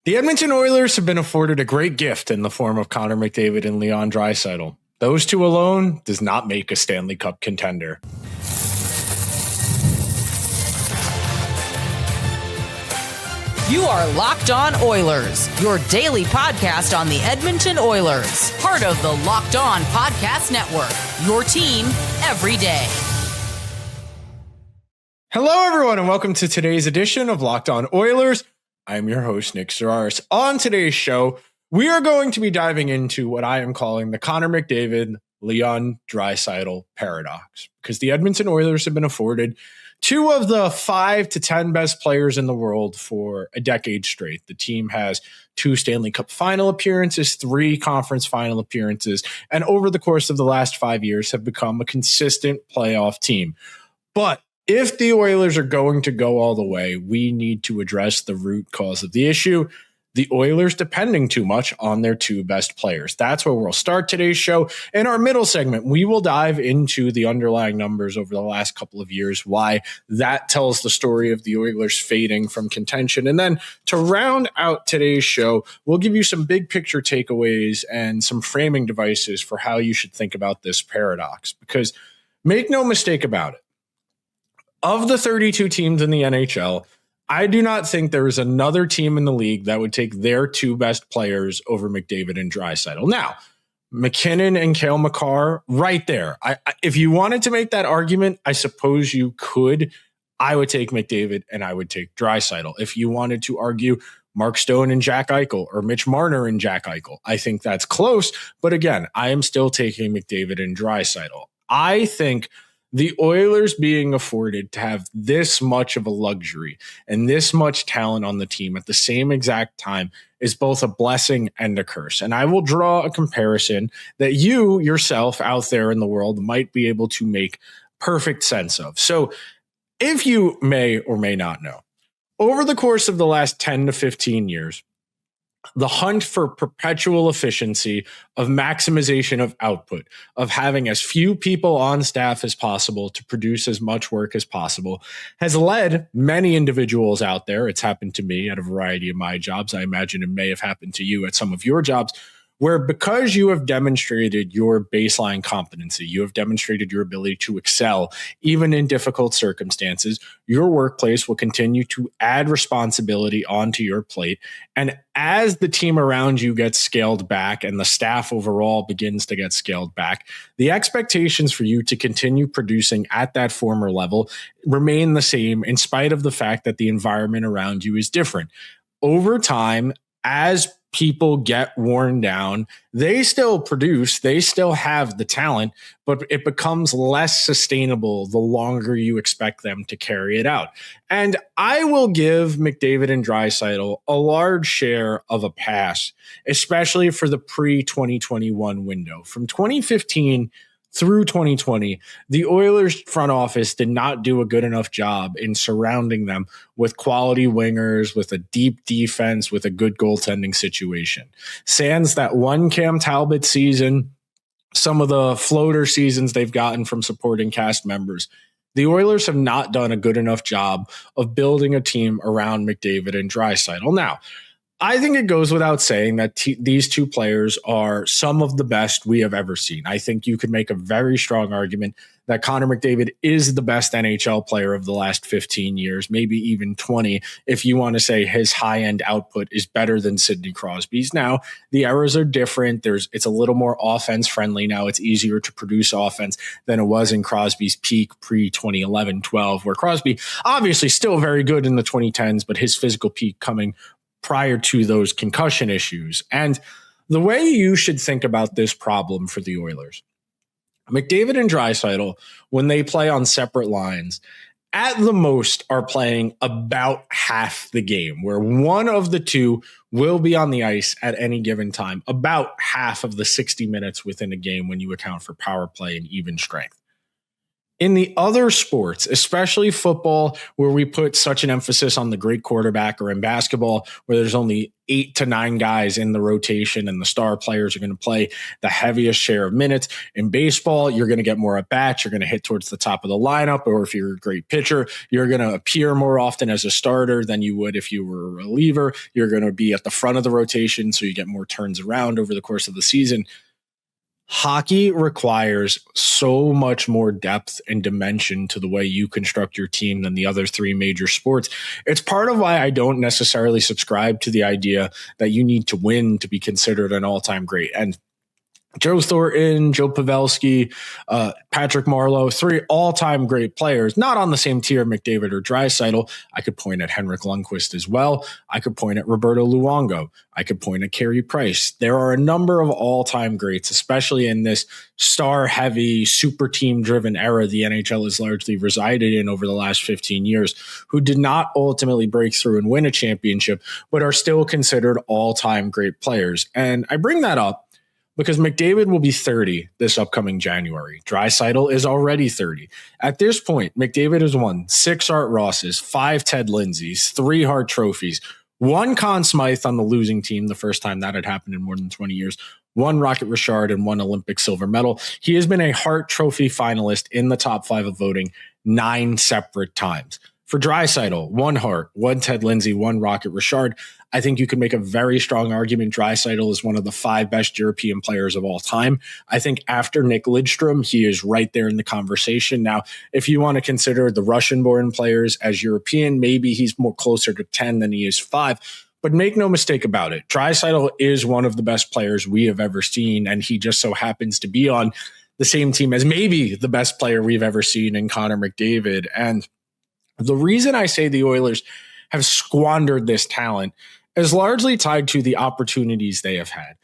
The Edmonton Oilers have been afforded a great gift in the form of Connor McDavid and Leon Draisaitl. Those two alone does not make a Stanley Cup contender. You are Locked On Oilers, your daily podcast on the Edmonton Oilers, part of the Locked On Podcast Network, your team every day. Hello, everyone, and welcome to today's edition of Locked On Oilers. I'm your host, Nick Sararis. On today's show, we are going to be diving into what I am calling the Connor McDavid, Leon Draisaitl Paradox, because the Edmonton Oilers have been afforded two of the 5 to 10 best players in the world for a decade straight. The team has 2 Stanley Cup final appearances, 3 conference final appearances, and over the course of the last 5 years have become a consistent playoff team. But if the Oilers are going to go all the way, we need to address the root cause of the issue. The Oilers depending too much on their 2 best players. That's where we'll start today's show. In our middle segment, we will dive into the underlying numbers over the last couple of years, why that tells the story of the Oilers fading from contention. And then to round out today's show, we'll give you some big picture takeaways and some framing devices for how you should think about this paradox. Because make no mistake about it, of the 32 teams in the NHL, I do not think there is another team in the league that would take their 2 best players over McDavid and Draisaitl. Now, McKinnon and Cale Makar, right there. If you wanted to make that argument, I suppose you could. I would take McDavid and I would take Draisaitl. If you wanted to argue Mark Stone and Jack Eichel or Mitch Marner and Jack Eichel, I think that's close. But again, I am still taking McDavid and Draisaitl. I think the Oilers being afforded to have this much of a luxury and this much talent on the team at the same exact time is both a blessing and a curse. And I will draw a comparison that you yourself out there in the world might be able to make perfect sense of. So if you may or may not know, over the course of the last 10 to 15 years, the hunt for perpetual efficiency, of maximization of output, of having as few people on staff as possible to produce as much work as possible, has led many individuals out there. It's happened to me at a variety of my jobs. I imagine it may have happened to you at some of your jobs, where because you have demonstrated your baseline competency, you have demonstrated your ability to excel, even in difficult circumstances, your workplace will continue to add responsibility onto your plate. And as the team around you gets scaled back and the staff overall begins to get scaled back, the expectations for you to continue producing at that former level remain the same in spite of the fact that the environment around you is different. Over time, as people get worn down, they still produce, they still have the talent, but it becomes less sustainable the longer you expect them to carry it out. And I will give McDavid and Draisaitl a large share of a pass, especially for the pre-2021 window. From 2015 through 2020, the Oilers front office did not do a good enough job in surrounding them with quality wingers, with a deep defense, with a good goaltending situation. Sans that one Cam Talbot season, some of the floater seasons they've gotten from supporting cast members, the Oilers have not done a good enough job of building a team around McDavid and Draisaitl. Now, I think it goes without saying that these 2 players are some of the best we have ever seen. I think you could make a very strong argument that Connor McDavid is the best NHL player of the last 15 years, maybe even 20, if you want to say his high-end output is better than Sidney Crosby's. Now, the eras are different. It's a little more offense-friendly now. It's easier to produce offense than it was in Crosby's peak pre-2011-12, where Crosby obviously still very good in the 2010s, but his physical peak coming prior to those concussion issues. And the way you should think about this problem for the Oilers, McDavid and Draisaitl, when they play on separate lines, at the most are playing about half the game, where one of the 2 will be on the ice at any given time, about half of the 60 minutes within a game when you account for power play and even strength. In the other sports, especially football, where we put such an emphasis on the great quarterback, or in basketball, where there's only 8 to 9 guys in the rotation and the star players are going to play the heaviest share of minutes. In baseball, you're going to get more at bats. You're going to hit towards the top of the lineup, or if you're a great pitcher, you're going to appear more often as a starter than you would if you were a reliever. You're going to be at the front of the rotation, so you get more turns around over the course of the season. Hockey requires so much more depth and dimension to the way you construct your team than the other 3 major sports. It's part of why I don't necessarily subscribe to the idea that you need to win to be considered an all-time great. And Joe Thornton, Joe Pavelski, Patrick Marleau, 3 all-time great players, not on the same tier, McDavid or Draisaitl. I could point at Henrik Lundqvist as well. I could point at Roberto Luongo. I could point at Carey Price. There are a number of all-time greats, especially in this star-heavy, super team-driven era the NHL has largely resided in over the last 15 years, who did not ultimately break through and win a championship, but are still considered all-time great players. And I bring that up because McDavid will be 30 this upcoming January. Draisaitl is already 30. At this point, McDavid has won 6 Art Rosses, 5 Ted Lindsays, 3 Hart Trophies, 1 Conn Smythe on the losing team, the first time that had happened in more than 20 years, 1 Rocket Richard, and 1 Olympic silver medal. He has been a Hart Trophy finalist in the top 5 of voting 9 separate times. For Draisaitl, 1 Hart, 1 Ted Lindsay, 1 Rocket Richard. I think you can make a very strong argument Draisaitl is one of the 5 best European players of all time. I think after Nick Lidstrom, he is right there in the conversation. Now, if you want to consider the Russian-born players as European, maybe he's more closer to 10 than he is 5. But make no mistake about it, Draisaitl is one of the best players we have ever seen, and he just so happens to be on the same team as maybe the best player we've ever seen in Connor McDavid. And the reason I say the Oilers have squandered this talent is largely tied to the opportunities they have had.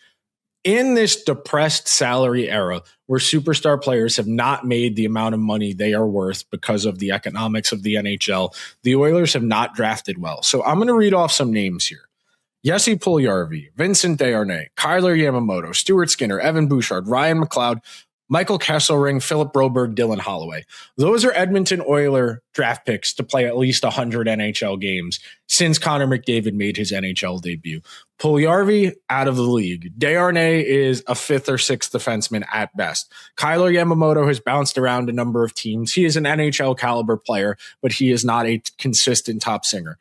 In this depressed salary era where superstar players have not made the amount of money they are worth because of the economics of the NHL, the Oilers have not drafted well. So I'm going to read off some names here. Jesse Puljujarvi, Vincent Desharnais, Kyler Yamamoto, Stuart Skinner, Evan Bouchard, Ryan McLeod, Michael Kesselring, Philip Broberg, Dylan Holloway. Those are Edmonton Oilers draft picks to play at least 100 NHL games since Connor McDavid made his NHL debut. Puljujarvi, out of the league. Desharnais is a 5th or 6th defenseman at best. Kyler Yamamoto has bounced around a number of teams. He is an NHL caliber player, but he is not a consistent top sixer.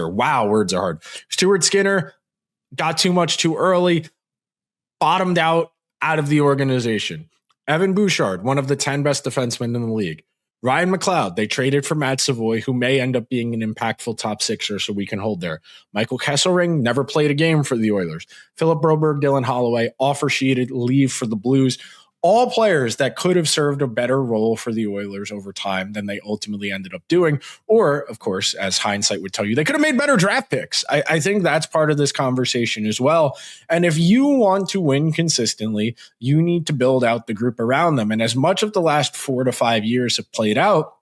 Wow, words are hard. Stuart Skinner got too much too early. Bottomed out of the organization. Evan Bouchard, one of the 10 best defensemen in the league. Ryan McLeod, they traded for Matt Savoie, who may end up being an impactful top sixer, so we can hold there. Michael Kesselring never played a game for the Oilers. Philip Broberg, Dylan Holloway, offer sheeted, leave for the Blues. All players that could have served a better role for the Oilers over time than they ultimately ended up doing. Or, of course, as hindsight would tell you, they could have made better draft picks. I think that's part of this conversation as well. And if you want to win consistently, you need to build out the group around them. And as much of the last 4 to 5 years have played out,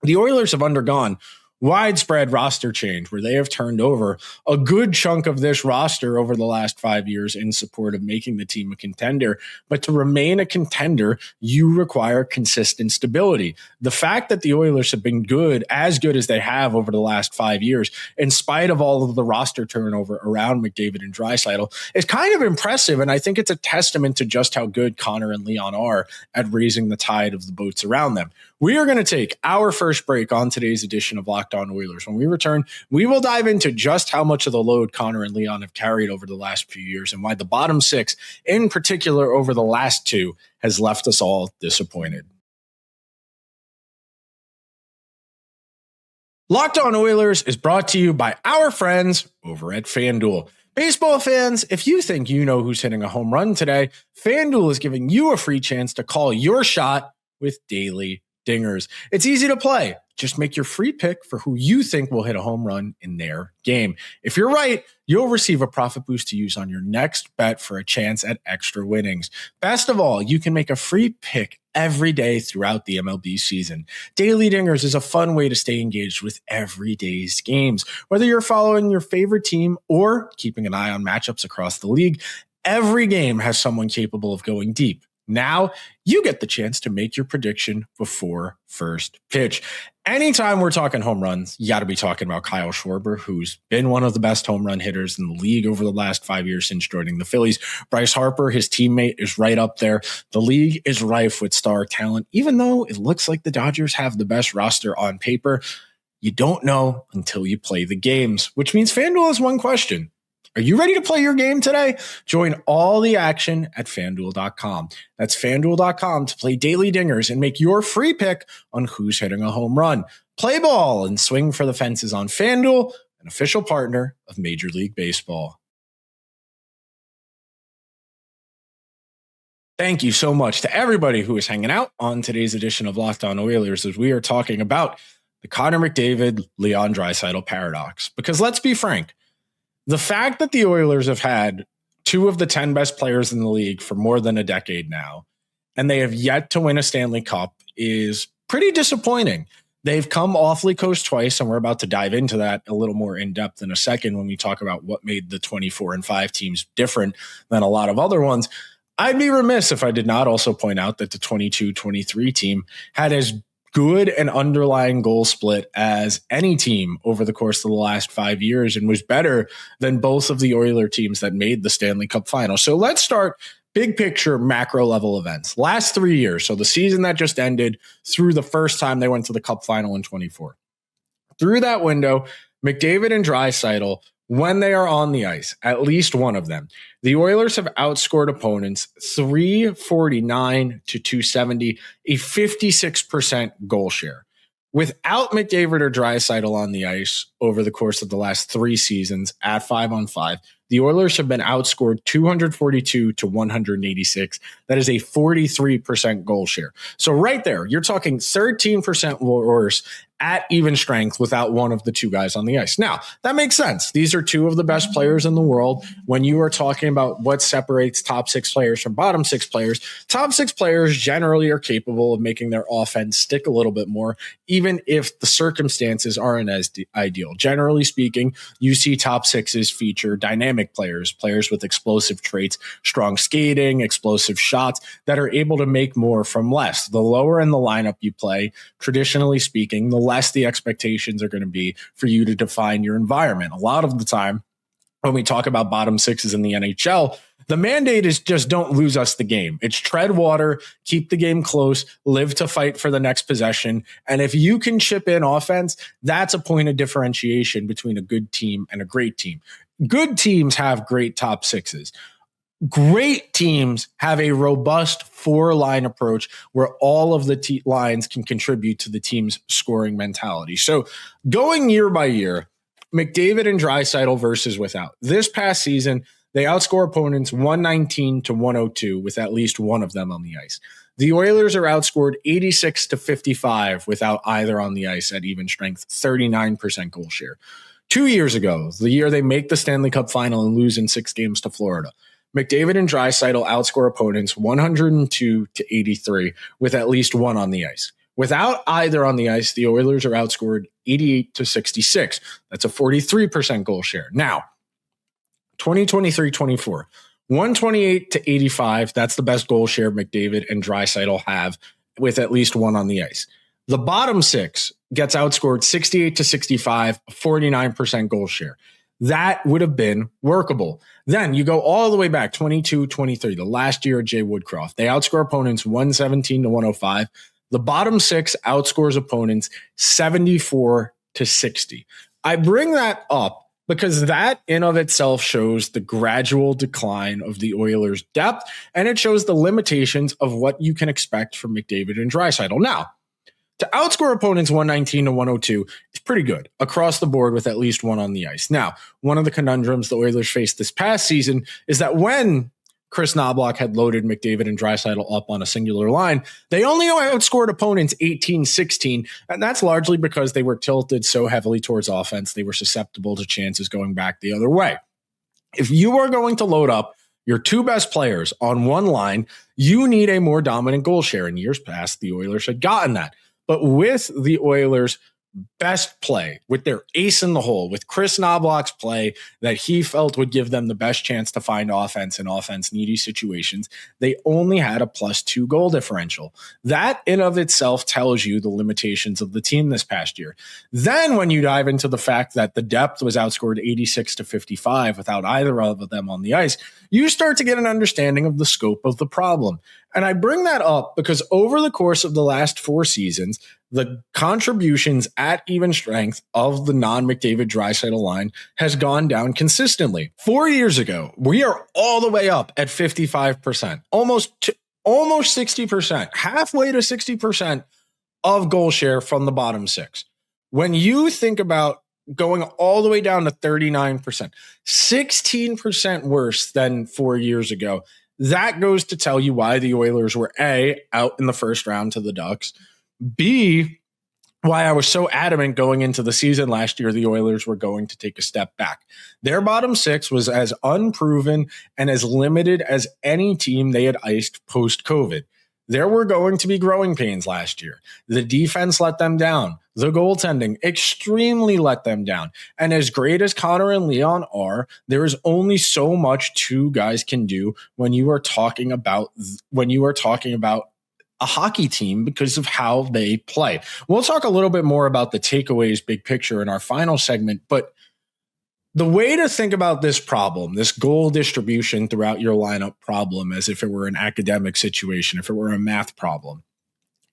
the Oilers have undergone widespread roster change where they have turned over a good chunk of this roster over the last 5 years in support of making the team a contender. But to remain a contender, you require consistent stability. The fact that the Oilers have been as good as they have over the last 5 years, in spite of all of the roster turnover around McDavid and Draisaitl, is kind of impressive. And I think it's a testament to just how good Connor and Leon are at raising the tide of the boats around them. We are going to take our first break on today's edition of Locked On Oilers. When we return, we will dive into just how much of the load Connor and Leon have carried over the last few years and why the bottom 6, in particular over the last 2, has left us all disappointed. Locked On Oilers is brought to you by our friends over at FanDuel. Baseball fans, if you think you know who's hitting a home run today, FanDuel is giving you a free chance to call your shot with daily dingers. It's easy to play. Just make your free pick for who you think will hit a home run in their game. If you're right, you'll receive a profit boost to use on your next bet for a chance at extra winnings. Best of all, you can make a free pick every day throughout the MLB season. Daily Dingers is a fun way to stay engaged with every day's games. Whether you're following your favorite team or keeping an eye on matchups across the league, every game has someone capable of going deep, Now you get the chance to make your prediction before first pitch. Anytime we're talking home runs, you got to be talking about Kyle Schwarber, who's been one of the best home run hitters in the league over the last 5 years since joining the Phillies. Bryce Harper, his teammate, is right up there. The league is rife with star talent. Even though it looks like the Dodgers have the best roster on paper, you don't know until you play the games, which means FanDuel has one question. Are you ready to play your game today? Join all the action at FanDuel.com. That's FanDuel.com to play daily dingers and make your free pick on who's hitting a home run. Play ball and swing for the fences on FanDuel, an official partner of Major League Baseball. Thank you so much to everybody who is hanging out on today's edition of Locked On Oilers as we are talking about the Connor McDavid-Draisaitl Paradox. Because let's be frank, the fact that the Oilers have had two of the 10 best players in the league for more than a decade now, and they have yet to win a Stanley Cup, is pretty disappointing. They've come awfully close twice, and we're about to dive into that a little more in depth in a second when we talk about what made the 24-5 teams different than a lot of other ones. I'd be remiss if I did not also point out that the 22-23 team had as good an underlying goal split as any team over the course of the last 5 years and was better than both of the Oiler teams that made the Stanley Cup final. So let's start big picture macro level events. Last 3 years, so the season that just ended through the first time they went to the Cup final in 24. Through that window, McDavid and Draisaitl, when they are on the ice, at least one of them, the Oilers have outscored opponents 349 to 270, a 56% goal share. Without McDavid or Draisaitl on the ice over the course of the last 3 seasons at 5-on-5, the Oilers have been outscored 242 to 186. That is a 43% goal share. So right there, you're talking 13% worse at even strength without one of the two guys on the ice. Now, that makes sense. These are two of the best players in the world. When you are talking about what separates top 6 players from bottom 6 players, top 6 players generally are capable of making their offense stick a little bit more, even if the circumstances aren't as ideal. Generally speaking, you see top 6s feature dynamic players with explosive traits, strong skating, explosive shots that are able to make more from less. The lower in the lineup you play, traditionally speaking, the less the expectations are going to be for you to define your environment. A lot of the time, when we talk about bottom 6s in the NHL, the mandate is just don't lose us the game. It's tread water, keep the game close, live to fight for the next possession. And if you can chip in offense, that's a point of differentiation between a good team and a great team. Good teams have great top 6s. Great teams have a robust 4-line approach where all of the lines can contribute to the team's scoring mentality. So going year by year, McDavid and Draisaitl versus without. This past season, they outscore opponents 119 to 102 with at least one of them on the ice. The Oilers are outscored 86 to 55 without either on the ice at even strength, 39% goal share. 2 years ago, the year they make the Stanley Cup final and lose in 6 games to Florida, McDavid and Draisaitl outscore opponents 102 to 83 with at least one on the ice. Without either on the ice, the Oilers are outscored 88 to 66. That's a 43% goal share. Now, 2023-24, 128 to 85. That's the best goal share McDavid and Draisaitl have with at least one on the ice. The bottom 6 gets outscored 68 to 65, 49% goal share. That would have been workable. Then you go all the way back, 22-23, the last year of Jay Woodcroft. They outscore opponents 117 to 105. The bottom 6 outscores opponents 74 to 60. I bring that up because that in of itself shows the gradual decline of the Oilers' depth, and it shows the limitations of what you can expect from McDavid and Draisaitl. Now, to outscore opponents 119 to 102 is pretty good across the board with at least one on the ice. Now, one of the conundrums the Oilers faced this past season is that when Kris Knoblauch had loaded McDavid and Draisaitl up on a singular line, they only outscored opponents 18-16, and that's largely because they were tilted so heavily towards offense, they were susceptible to chances going back the other way. If you are going to load up your 2 best players on one line, you need a more dominant goal share. In years past, the Oilers had gotten that. But with the Oilers best play, with their ace in the hole, with Kris Knoblauch's play that he felt would give them the best chance to find offense in offense needy situations, they only had a +2 goal differential. That in of itself tells you the limitations of the team this past year. Then when you dive into the fact that the depth was outscored 86-55 without either of them on the ice, you start to get an understanding of the scope of the problem. And I bring that up because over the course of the last 4 seasons, the contributions at even strength of the non-McDavid-Draisaitl line has gone down consistently. 4 years ago, we are all the way up at 55%, almost 60%, halfway to 60% of goal share from the bottom 6. When you think about going all the way down to 39%, 16% worse than 4 years ago, that goes to tell you why the Oilers were A, out in the first round to the Ducks, B, why I was so adamant going into the season last year the Oilers were going to take a step back. Their bottom 6 was as unproven and as limited as any team they had iced post-COVID. There were going to be growing pains last year. The defense let them down. The goaltending extremely let them down. And as great as Connor and Leon are, there is only so much 2 guys can do when you are talking about a hockey team because of how they play. We'll talk a little bit more about the takeaways big picture in our final segment, but the way to think about this problem, this goal distribution throughout your lineup problem, as if it were an academic situation, if it were a math problem,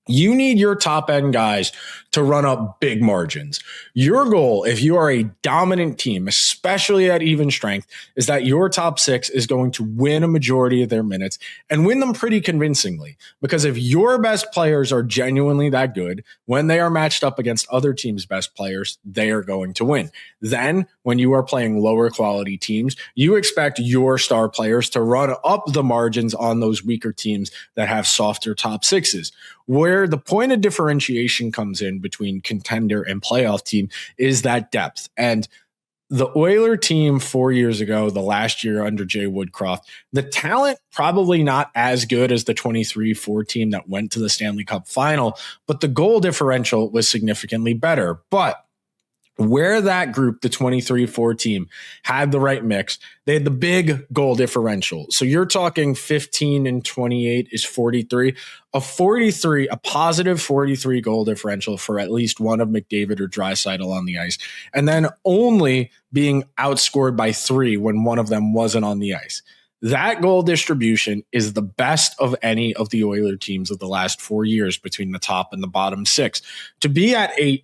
you need your top end guys to run up big margins. Your goal, if you are a dominant team, especially at even strength, is that your top 6 is going to win a majority of their minutes and win them pretty convincingly. Because if your best players are genuinely that good, when they are matched up against other teams' best players, they are going to win. Then when you are playing lower quality teams, you expect your star players to run up the margins on those weaker teams that have softer top 6s. Where the point of differentiation comes in between contender and playoff team is that depth. And the Oiler team 4 years ago, the last year under Jay Woodcroft, the talent probably not as good as the 23-4 team that went to the Stanley Cup final, but the goal differential was significantly better. But where that group, the 23-4 team, had the right mix, they had the big goal differential. So you're talking 15 and 28 is 43. A positive 43 goal differential for at least one of McDavid or Draisaitl on the ice, and then only being outscored by 3 when one of them wasn't on the ice. That goal distribution is the best of any of the Oiler teams of the last 4 years between the top and the bottom 6. To be at a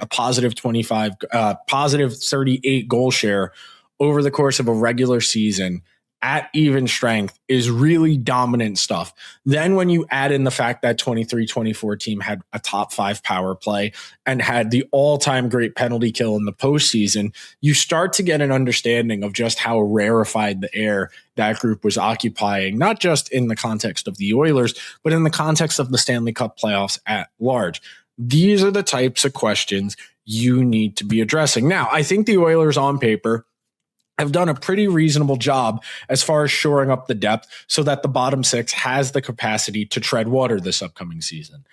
positive 38 goal share over the course of a regular season at even strength is really dominant stuff. Then when you add in the fact that 23-24 team had a top 5 power play and had the all-time great penalty kill in the postseason, you start to get an understanding of just how rarefied the air that group was occupying, not just in the context of the Oilers, but in the context of the Stanley Cup playoffs at large. These are the types of questions you need to be addressing. Now, I think the Oilers on paper have done a pretty reasonable job as far as shoring up the depth so that the bottom 6 has the capacity to tread water this upcoming season.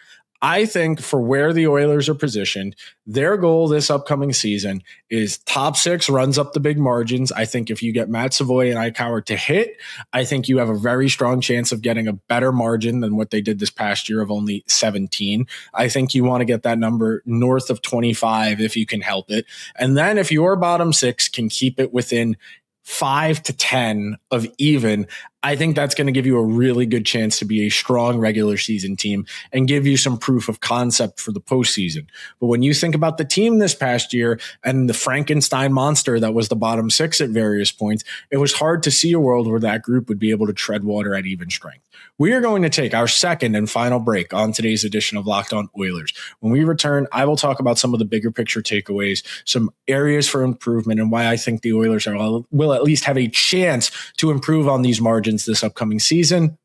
I think for where the Oilers are positioned, their goal this upcoming season is top 6 runs up the big margins. I think if you get Matt Savoie and Eichauer to hit, I think you have a very strong chance of getting a better margin than what they did this past year of only 17. I think you want to get that number north of 25 if you can help it. And then if your bottom 6 can keep it within 5 to 10 of even, I think that's going to give you a really good chance to be a strong regular season team and give you some proof of concept for the postseason. But when you think about the team this past year and the Frankenstein monster that was the bottom 6 at various points, it was hard to see a world where that group would be able to tread water at even strength. We are going to take our second and final break on today's edition of Locked On Oilers. When we return, I will talk about some of the bigger picture takeaways, some areas for improvement, and why I think the Oilers will at least have a chance to improve on these margins this upcoming season,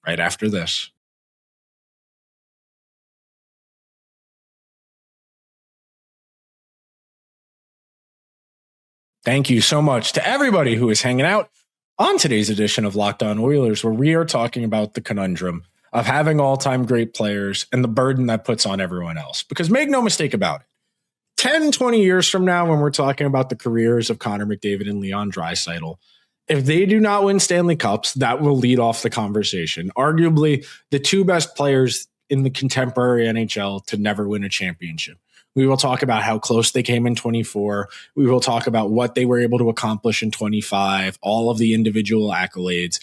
right after this. Thank you so much to everybody who is hanging out on today's edition of Locked On Oilers, where we are talking about the conundrum of having all-time great players and the burden that puts on everyone else. Because make no mistake about it, 10, 20 years from now, when we're talking about the careers of Connor McDavid and Leon Draisaitl, if they do not win Stanley Cups, that will lead off the conversation. Arguably, the two best players in the contemporary NHL to never win a championship. We will talk about how close they came in 24. We will talk about what they were able to accomplish in 25, all of the individual accolades.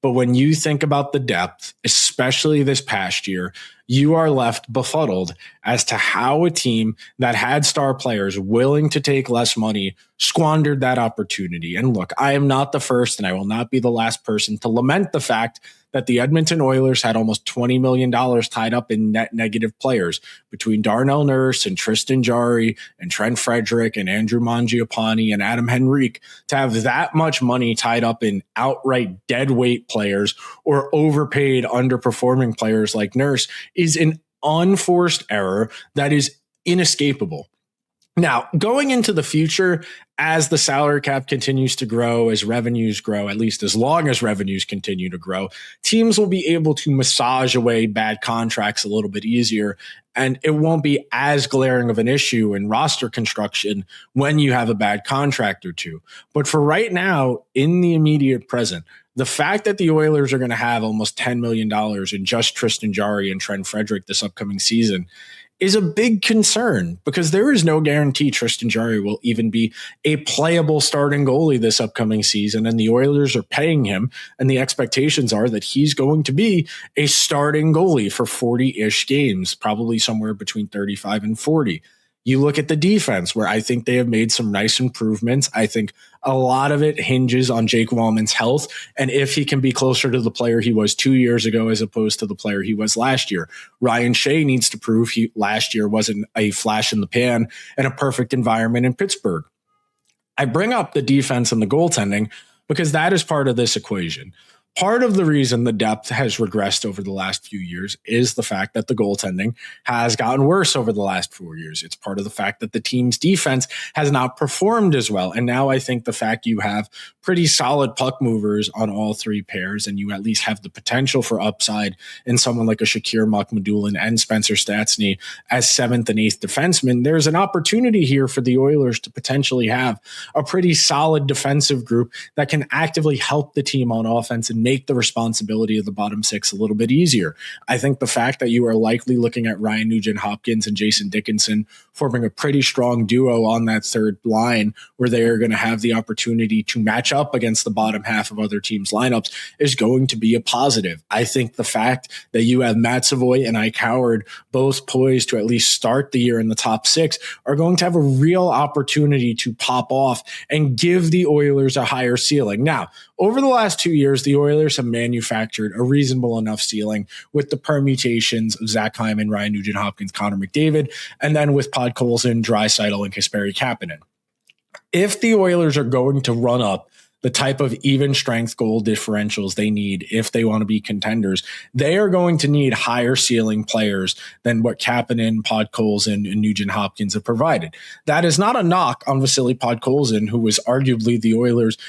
But when you think about the depth, especially this past year, you are left befuddled as to how a team that had star players willing to take less money squandered that opportunity. And look, I am not the first and I will not be the last person to lament the fact that the Edmonton Oilers had almost $20 million tied up in net negative players between Darnell Nurse and Tristan Jarry and Trent Frederick and Andrew Mangiapane and Adam Henrique. To have that much money tied up in outright deadweight players or overpaid, underperforming players like Nurse is an unforced error that is inescapable. Now, going into the future, as the salary cap continues to grow, as revenues grow, at least as long as revenues continue to grow, teams will be able to massage away bad contracts a little bit easier, and it won't be as glaring of an issue in roster construction when you have a bad contract or two. But for right now, in the immediate present, the fact that the Oilers are going to have almost $10 million in just Tristan Jarry and Trent Frederick this upcoming season is a big concern, because there is no guarantee Tristan Jarry will even be a playable starting goalie this upcoming season, and the Oilers are paying him, and the expectations are that he's going to be a starting goalie for 40-ish games, probably somewhere between 35 and 40. You look at the defense, where I think they have made some nice improvements. I think a lot of it hinges on Jake Wallman's health and if he can be closer to the player he was 2 years ago as opposed to the player he was last year. Ryan Shea needs to prove he last year wasn't a flash in the pan and a perfect environment in Pittsburgh. I bring up the defense and the goaltending because that is part of this equation. Part of the reason the depth has regressed over the last few years is the fact that the goaltending has gotten worse over the last 4 years. It's part of the fact that the team's defense has not performed as well. And now I think the fact you have pretty solid puck movers on all three pairs, and you at least have the potential for upside in someone like a Shakir Mukhamadullin and Spencer Stastny as seventh and eighth defensemen, there's an opportunity here for the Oilers to potentially have a pretty solid defensive group that can actively help the team on offense and make the responsibility of the bottom six a little bit easier. I think the fact that you are likely looking at Ryan Nugent-Hopkins and Jason Dickinson forming a pretty strong duo on that third line, where they are going to have the opportunity to match up against the bottom half of other teams' lineups, is going to be a positive. I think the fact that you have Matt Savoie and Ike Howard both poised to at least start the year in the top six are going to have a real opportunity to pop off and give the Oilers a higher ceiling. Now, over the last 2 years, the Oilers have manufactured a reasonable enough ceiling with the permutations of Zach Hyman, Ryan Nugent-Hopkins, Connor McDavid, and then with Podkolzin, Draisaitl, and Kasperi Kapanen. If the Oilers are going to run up the type of even strength goal differentials they need if they want to be contenders, they are going to need higher ceiling players than what Kapanen, Podkolzin, and Nugent-Hopkins have provided. That is not a knock on Vasily Podkolzin, who was arguably the Oilers'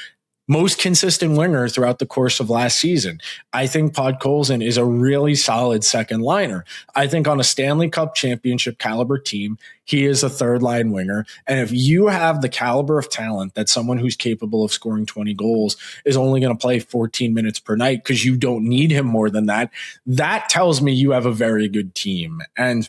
most consistent winger throughout the course of last season. I think Podkolzin is a really solid second liner. I think on a Stanley Cup championship caliber team, he is a third line winger. And if you have the caliber of talent that someone who's capable of scoring 20 goals is only going to play 14 minutes per night because you don't need him more than that, that tells me you have a very good team. And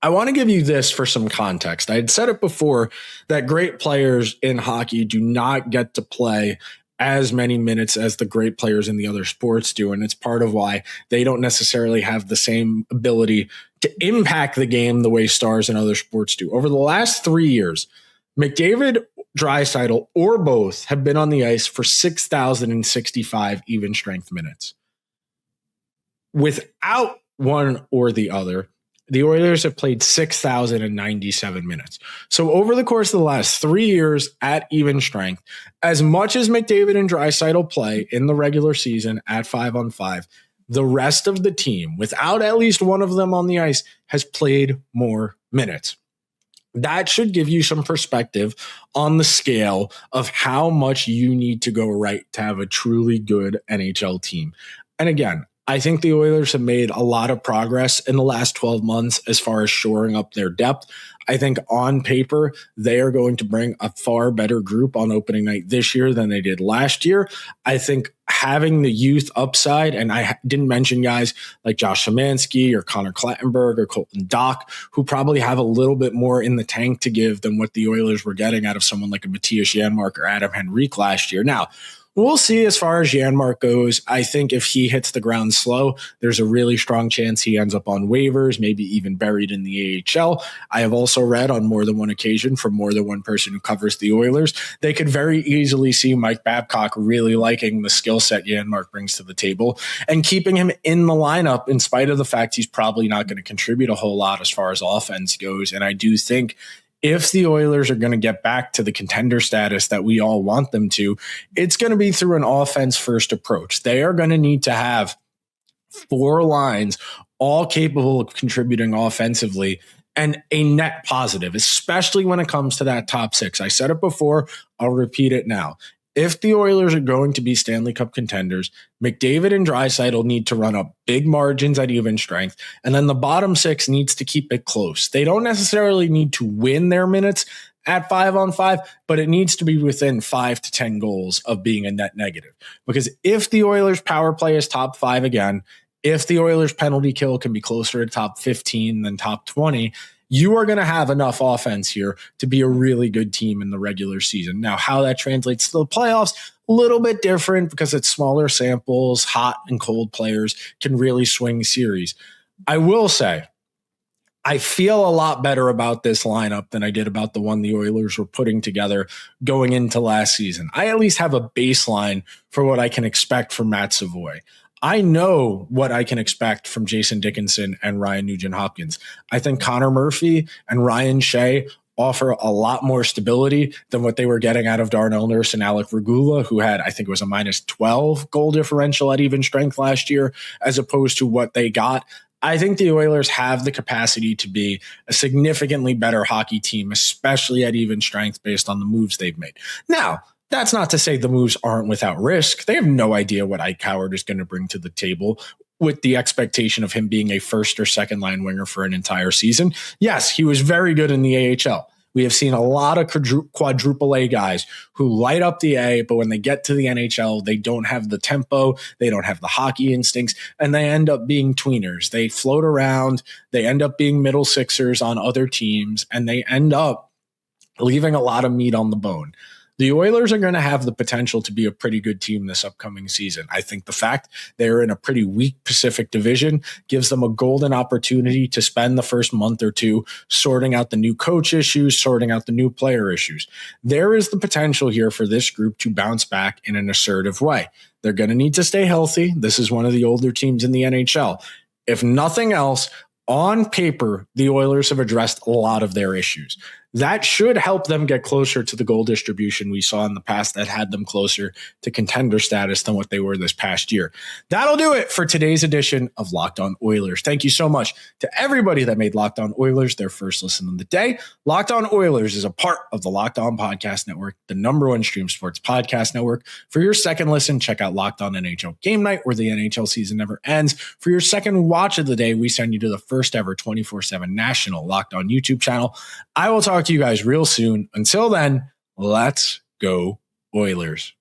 I want to give you this for some context. I had said it before that great players in hockey do not get to play as many minutes as the great players in the other sports do. And it's part of why they don't necessarily have the same ability to impact the game the way stars in other sports do. Over the last 3 years, McDavid, Draisaitl, or both have been on the ice for 6,065 even strength minutes. Without one or the other, the Oilers have played 6,097 minutes. So over the course of the last 3 years at even strength, as much as McDavid and Draisaitl play in the regular season at 5-on-5, the rest of the team, without at least one of them on the ice, has played more minutes. That should give you some perspective on the scale of how much you need to go right to have a truly good NHL team. And again, I think the Oilers have made a lot of progress in the last 12 months as far as shoring up their depth. I think on paper, they are going to bring a far better group on opening night this year than they did last year. I think having the youth upside, and I didn't mention guys like Josh Szymanski or Connor Clattenburg or Colton Dock, who probably have a little bit more in the tank to give than what the Oilers were getting out of someone like a Matthias Janmark or Adam Henrique last year. Now, we'll see as far as Janmark goes. I think if he hits the ground slow, there's a really strong chance he ends up on waivers, maybe even buried in the AHL. I have also read on more than one occasion from more than one person who covers the Oilers, they could very easily see Mike Babcock really liking the skill set Janmark brings to the table and keeping him in the lineup in spite of the fact he's probably not going to contribute a whole lot as far as offense goes. And I do think if the Oilers are going to get back to the contender status that we all want them to, it's going to be through an offense-first approach. They are going to need to have 4 lines all capable of contributing offensively and a net positive, especially when it comes to that top 6. I said it before, I'll repeat it now. If the Oilers are going to be Stanley Cup contenders, McDavid and Draisaitl need to run up big margins at even strength, and then the bottom 6 needs to keep it close. They don't necessarily need to win their minutes at 5-on-5, but it needs to be within 5 to 10 goals of being a net negative. Because if the Oilers' power play is top 5 again, if the Oilers' penalty kill can be closer to top 15 than top 20, you are going to have enough offense here to be a really good team in the regular season. Now, how that translates to the playoffs, a little bit different because it's smaller samples, hot and cold players can really swing series. I will say, I feel a lot better about this lineup than I did about the one the Oilers were putting together going into last season. I at least have a baseline for what I can expect from Matt Savoie. I know what I can expect from Jason Dickinson and Ryan Nugent-Hopkins. I think Connor Murphy and Ryan Shea offer a lot more stability than what they were getting out of Darnell Nurse and Alec Regula, who had, I think it was a minus 12 goal differential at even strength last year, as opposed to what they got. I think the Oilers have the capacity to be a significantly better hockey team, especially at even strength based on the moves they've made. Now, that's not to say the moves aren't without risk. They have no idea what Ike Howard is going to bring to the table with the expectation of him being a first or second line winger for an entire season. Yes, he was very good in the AHL. We have seen a lot of quadruple A guys who light up the A, but when they get to the NHL, they don't have the tempo, they don't have the hockey instincts, and they end up being tweeners. They float around, they end up being middle sixers on other teams, and they end up leaving a lot of meat on the bone. The Oilers are going to have the potential to be a pretty good team this upcoming season. I think the fact they're in a pretty weak Pacific Division gives them a golden opportunity to spend the first month or two sorting out the new coach issues, sorting out the new player issues. There is the potential here for this group to bounce back in an assertive way. They're going to need to stay healthy. This is one of the older teams in the NHL. If nothing else, on paper, the Oilers have addressed a lot of their issues. That should help them get closer to the goal distribution we saw in the past that had them closer to contender status than what they were this past year. That'll do it for today's edition of Locked On Oilers. Thank you so much to everybody that made Locked On Oilers their first listen of the day. Locked On Oilers is a part of the Locked On Podcast Network, the #1 stream sports podcast network. For your second listen, check out Locked On NHL Game Night, where the NHL season never ends. For your second watch of the day, we send you to the first ever 24/7 national Locked On YouTube channel. I will talk to you guys real soon. Until then, let's go Oilers.